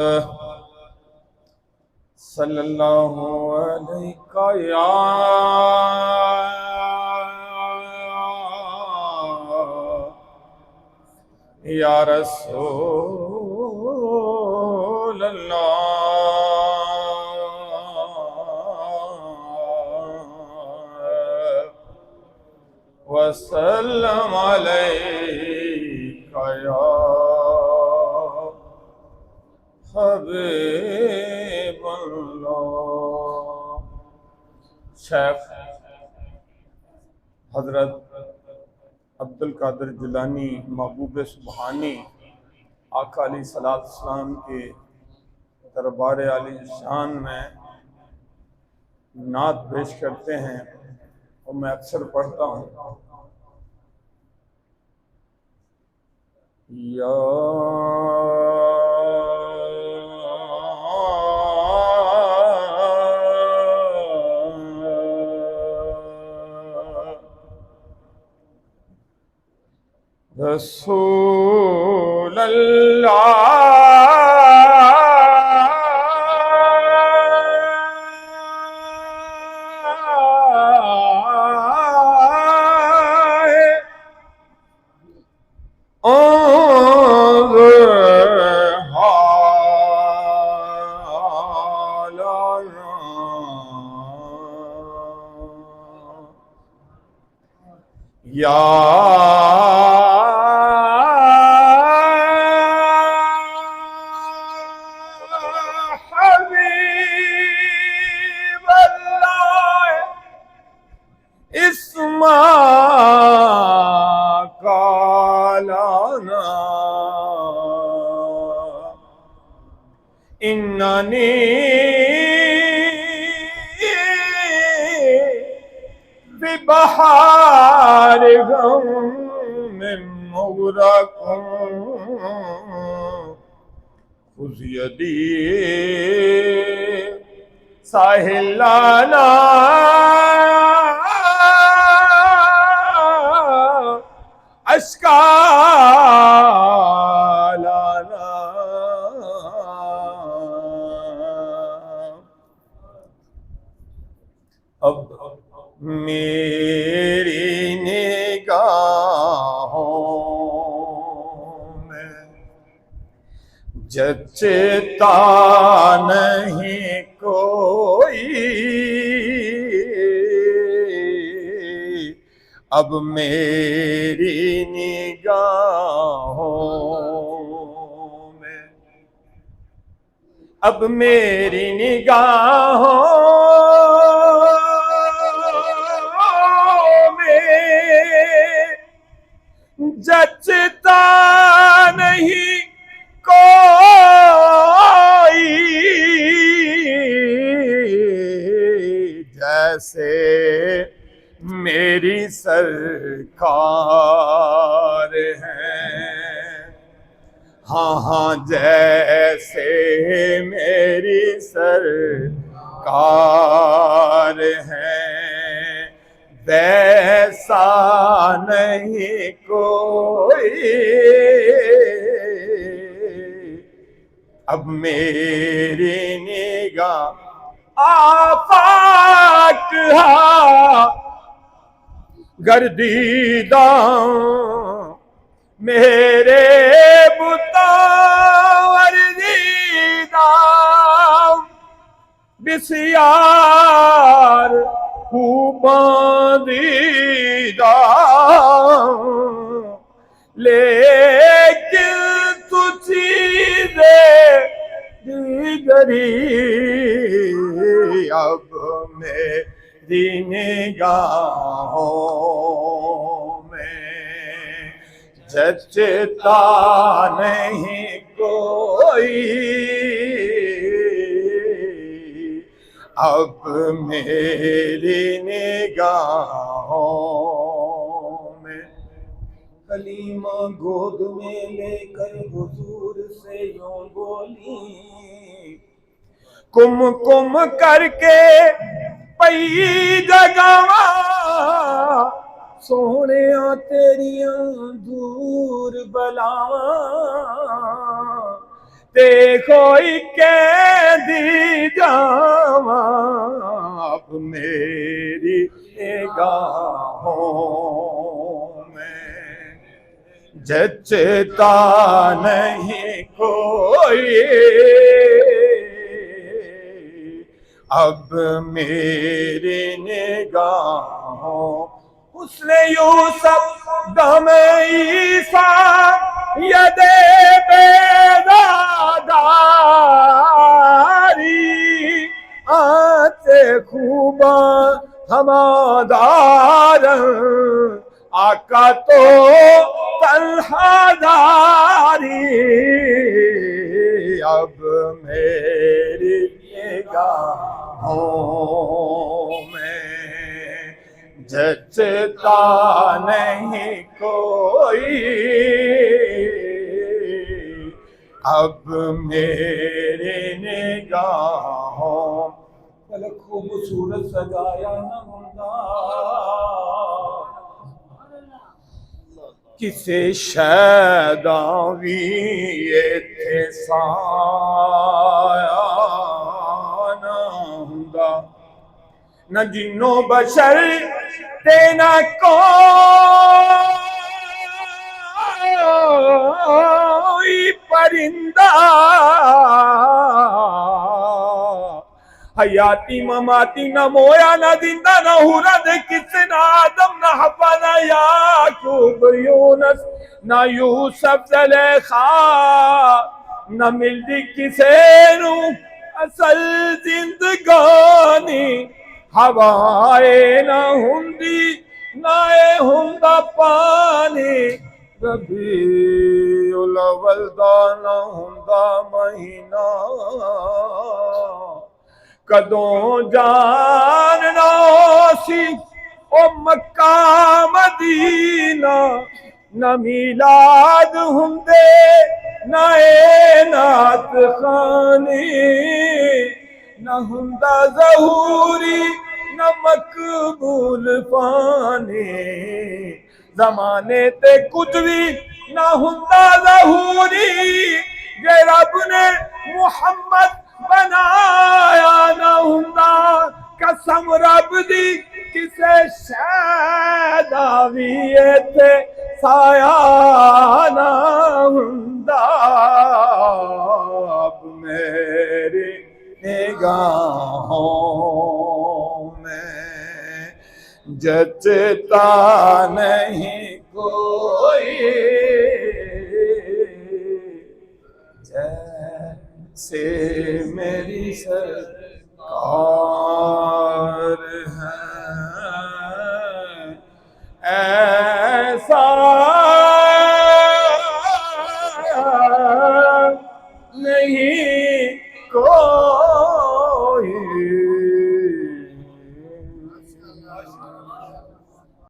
صلی اللہ علیہ یا رسول اللہ وسلم علیکہ یا حبیب اللہ۔ شیخ حضرت عبد القادر جیلانی محبوب سبحانی آقا علیہ السلام کے دربار عالی شان میں نعت پیش کرتے ہیں اور میں اکثر پڑھتا ہوں۔ یا رسول اننی ببحار غم مغرق خذ یدی ساحلانا اشکالانا۔ اب میری نگاہوں میں جچتا نہیں کوئی، اب میری نگاہوں میں، اب میری نگاہوں جچتا نہیں کوئی، جیسے میری سرکار ہیں، ہاں ہاں جیسے میری سرکار ہیں، ویسا نہیں کوئی، اب میری نگاہ آفاق ہا گردیدہ، میرے بتاں ورزیدہ، بسیار خوباں دیدہ، لیکن تو چیزیں دیگری، اب میری نگاہوں میں جچتا نہیں کوئی، اب میری نگاہوں میں۔ کلیمہ گود میں لے کر حضور سے یوں بولی، کم کم کر کے پئی جگاواں، سونیاں تیریاں دور بلاواں، تے کوئی قیدی جاواں اب میری نگاہوں میں جچتا نہیں کوئی اب میری نگاہوں حسن یوسف دم عیسیٰ ید بیداداری آنچ خوباں ہمادار آقا تو تنہا داری اب میری نگاہوں میں جچتا نہیں کوئی اب میرے نگاہوں پلک خوبصورت سجایا نہ ہوتا کسے شیداوی ایتھے سایا نہ ہوندا نہ جنوں بشر تے نہ کوئی پرندہ حیاتی مماتی نہ مویا نہ زندہ نہ ہورا دے کسے نہ آدم نہ حوا نہ یعقوب یونس نہ یوسف زلیخا نہ ملدی کسے نو اصل زندگانی ہوائے نہ ہندی نہ ہندا پانی ربیع الاول دا نہ ہندا مہینہ کدوں جاننا سی او مکہ مدینہ نہ میلاد ہندے نہ نعت خانی نہ ہندا ظہوری نہ مقبول فانی زمانے تے کچھ بھی نہ ہندا ظہوری جے رب نے محمد بنایا نہ ہندا قسم رب دی کسے شیداوی ایتھے سایا نہ ہندا اب میری نگاہوں میں جچتا نہیں کوئی جیسے میری سرکار ہے